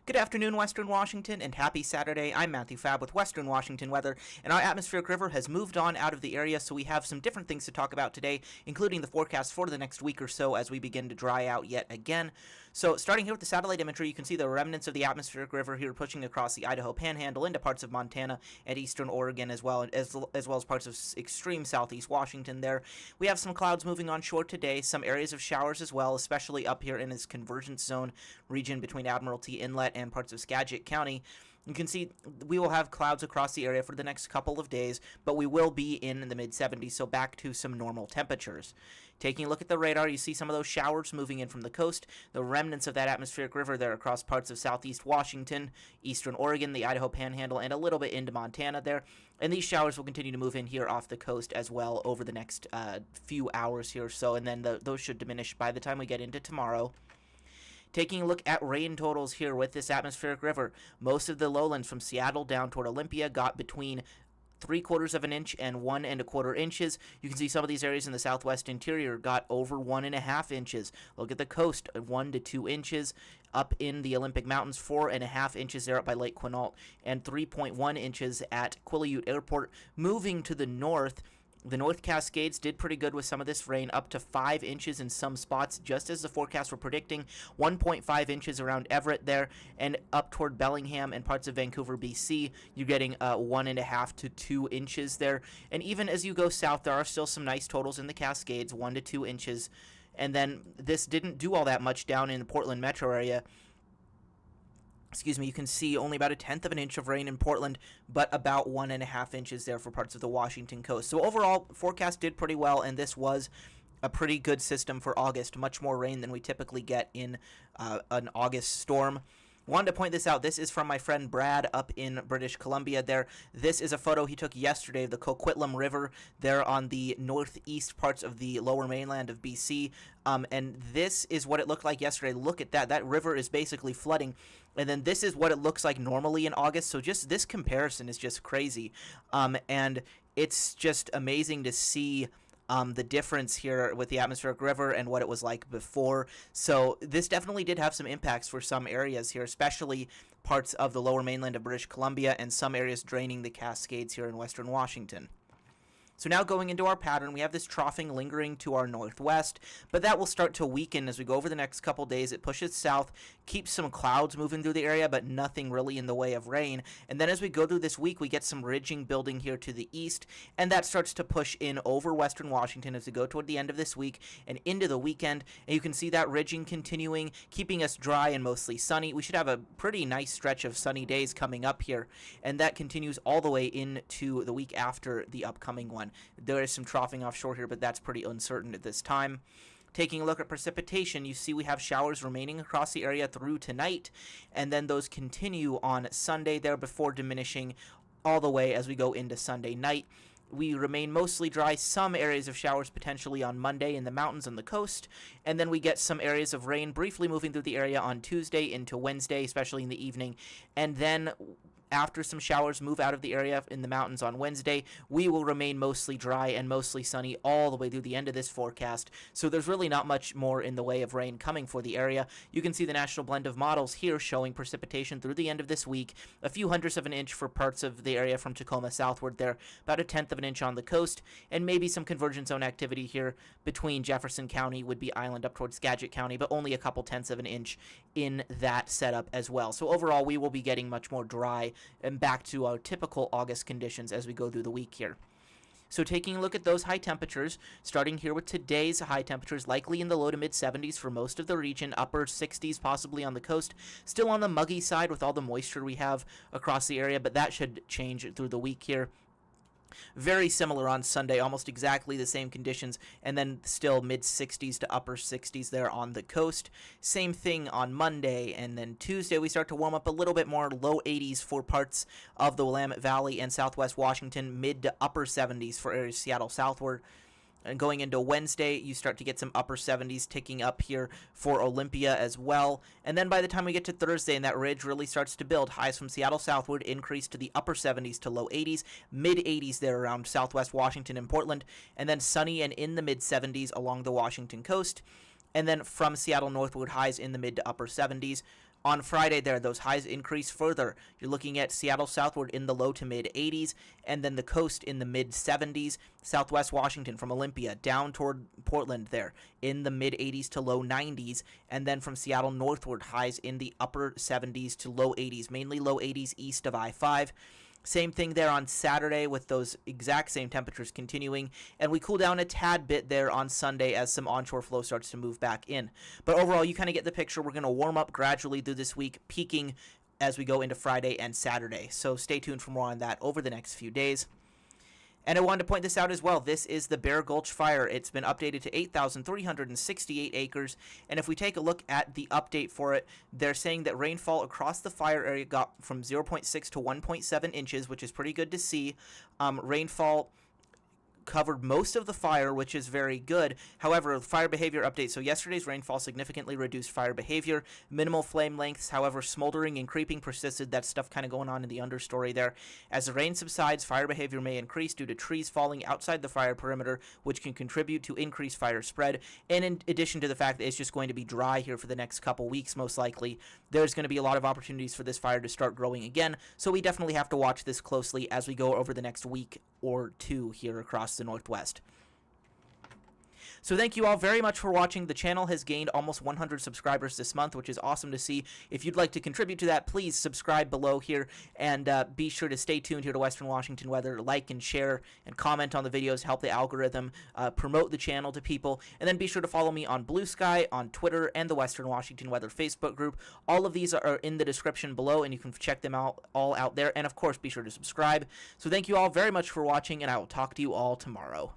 Good afternoon, Western Washington, and happy Saturday. I'm Matthew Fab with Western Washington Weather, and our atmospheric river has moved on out of the area, so we have some different things to talk about today, including the forecast for the next week or so as we begin to dry out yet again. So, starting here with the satellite imagery, you can see the remnants of the atmospheric river here pushing across the Idaho Panhandle into parts of Montana and eastern Oregon as well as parts of extreme southeast Washington there. We have some clouds moving on shore today, some areas of showers as well, especially up here in this convergence zone region between Admiralty Inlet and parts of Skagit County. You can see we will have clouds across the area for the next couple of days, but we will be in the mid-70s, so back to some normal temperatures. Taking a look at the radar, you see some of those showers moving in from the coast, the remnants of that atmospheric river there across parts of southeast Washington, eastern Oregon, the Idaho Panhandle, and a little bit into Montana there. And these showers will continue to move in here off the coast as well over the next few hours here or so, and then those should diminish by the time we get into tomorrow. Taking a look at rain totals here with this atmospheric river, most of the lowlands from Seattle down toward Olympia got between 3/4 of an inch and 1¼ inches. You can see some of these areas in the southwest interior got over 1½ inches. Look at the coast, 1 to 2 inches. Up in the Olympic Mountains, 4½ inches there up by Lake Quinault, and 3.1 inches at Quileute Airport. Moving to the north, the North Cascades did pretty good with some of this rain, up to 5 inches in some spots, just as the forecasts were predicting. 1.5 inches around Everett there, and up toward Bellingham and parts of Vancouver, BC, you're getting 1½ to 2 inches there. And even as you go south, there are still some nice totals in the Cascades, 1 to 2 inches. And then this didn't do all that much down in the Portland metro area. You can see only about 1/10 of an inch of rain in Portland, but about 1½ inches there for parts of the Washington coast. So overall, forecast did pretty well, and this was a pretty good system for August. Much more rain than we typically get in an August storm. Wanted to point this out. This is from my friend Brad up in British Columbia there. This is a photo he took yesterday of the Coquitlam River there on the northeast parts of the lower mainland of BC. And this is what it looked like yesterday. Look at that. That river is basically flooding. And then this is what it looks like normally in August. So just this comparison is just crazy. And it's just amazing to see the difference here with the atmospheric river and what it was like before. So this definitely did have some impacts for some areas here, especially parts of the lower mainland of British Columbia and some areas draining the Cascades here in western Washington. So now going into our pattern, we have this troughing lingering to our northwest, but that will start to weaken as we go over the next couple days. It pushes south, keeps some clouds moving through the area, but nothing really in the way of rain. And then as we go through this week, we get some ridging building here to the east, and that starts to push in over western Washington as we go toward the end of this week and into the weekend. And you can see that ridging continuing, keeping us dry and mostly sunny. We should have a pretty nice stretch of sunny days coming up here, and that continues all the way into the week after the upcoming one. There is some troughing offshore here, but that's pretty uncertain at this time. Taking a look at precipitation, you see we have showers remaining across the area through tonight, and then those continue on Sunday there before diminishing all the way as we go into Sunday night. We remain mostly dry, some areas of showers potentially on Monday in the mountains and the coast, and then we get some areas of rain briefly moving through the area on Tuesday into Wednesday, especially in the evening, and then after some showers move out of the area in the mountains on Wednesday, we will remain mostly dry and mostly sunny all the way through the end of this forecast. So there's really not much more in the way of rain coming for the area. You can see the National Blend of Models here showing precipitation through the end of this week. A few hundredths of an inch for parts of the area from Tacoma southward there, about 1/10 of an inch on the coast, and maybe some convergence zone activity here between Jefferson County, Whidbey Island up towards Skagit County, but only a couple tenths of an inch in that setup as well. So overall, we will be getting much more dry and back to our typical August conditions as we go through the week here. So taking a look at those high temperatures, starting here with today's high temperatures, likely in the low to mid-70s for most of the region, upper 60s possibly on the coast, still on the muggy side with all the moisture we have across the area, but that should change through the week here. Very similar on Sunday, almost exactly the same conditions, and then still mid-60s to upper 60s there on the coast. Same thing on Monday, and then Tuesday we start to warm up a little bit more, low 80s for parts of the Willamette Valley and southwest Washington, mid to upper 70s for areas Seattle southward. And going into Wednesday, you start to get some upper 70s ticking up here for Olympia as well. And then by the time we get to Thursday and that ridge really starts to build, highs from Seattle southward increase to the upper 70s to low 80s, mid 80s there around southwest Washington and Portland, and then sunny and in the mid 70s along the Washington coast. And then from Seattle northward, highs in the mid to upper 70s. On Friday there, those highs increase further. You're looking at Seattle southward in the low to mid 80s, and then the coast in the mid 70s. Southwest Washington from Olympia down toward Portland there in the mid 80s to low 90s, and then from Seattle northward, highs in the upper 70s to low 80s, mainly low 80s east of I-5. Same thing there on Saturday with those exact same temperatures continuing, and we cool down a tad bit there on Sunday as some onshore flow starts to move back in. But overall, you kind of get the picture. We're going to warm up gradually through this week, peaking as we go into Friday and Saturday. So stay tuned for more on that over the next few days. And I wanted to point this out as well. This is the Bear Gulch fire. It's been updated to 8,368 acres. And if we take a look at the update for it, they're saying that rainfall across the fire area got from 0.6 to 1.7 inches, which is pretty good to see. Rainfall covered most of the fire, which is very good. However, fire behavior update. So yesterday's rainfall significantly reduced fire behavior. Minimal flame lengths, however, smoldering and creeping persisted. That stuff kind of going on in the understory there. As the rain subsides, fire behavior may increase due to trees falling outside the fire perimeter, which can contribute to increased fire spread. And in addition to the fact that it's just going to be dry here for the next couple weeks, most likely, there's going to be a lot of opportunities for this fire to start growing again. So we definitely have to watch this closely as we go over the next week or two here across the Northwest. So thank you all very much for watching. The channel has gained almost 100 subscribers this month, which is awesome to see. If you'd like to contribute to that, please subscribe below here, and be sure to stay tuned here to Western Washington Weather. Like and share and comment on the videos, help the algorithm, promote the channel to people, and then be sure to follow me on Blue Sky, on Twitter, and the Western Washington Weather Facebook group. All of these are in the description below, and you can check them out all out there. And of course, be sure to subscribe. So thank you all very much for watching, and I will talk to you all tomorrow.